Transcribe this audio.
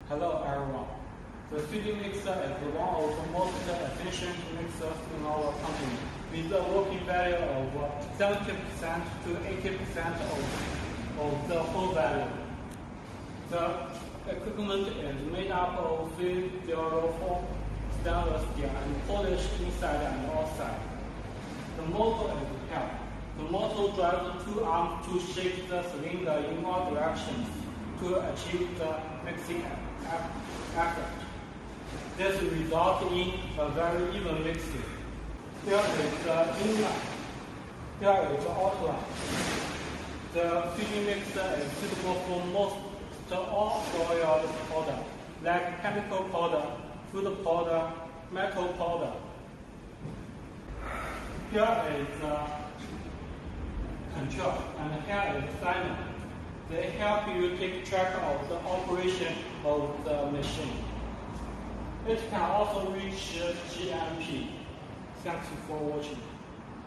Hello everyone. The spicemixer is one of the most efficient mixers in our company, with a working value of 70% to 80% of the whole value. The equipment is made up of 304 stainless steel and polished inside and outside. The motor is held. The motor drives two arms to shake the cylinder in all directions to achieve the mixing effect. This results in a very even mixing. Here is the inline. Here is the outline. The spicemixer is suitable for most all oil products, like chemical powder, food powder, metal powder. Here is the control, and here is the timer. They help you take track of the operation of the machine. It can also reach GMP. Thanks for watching.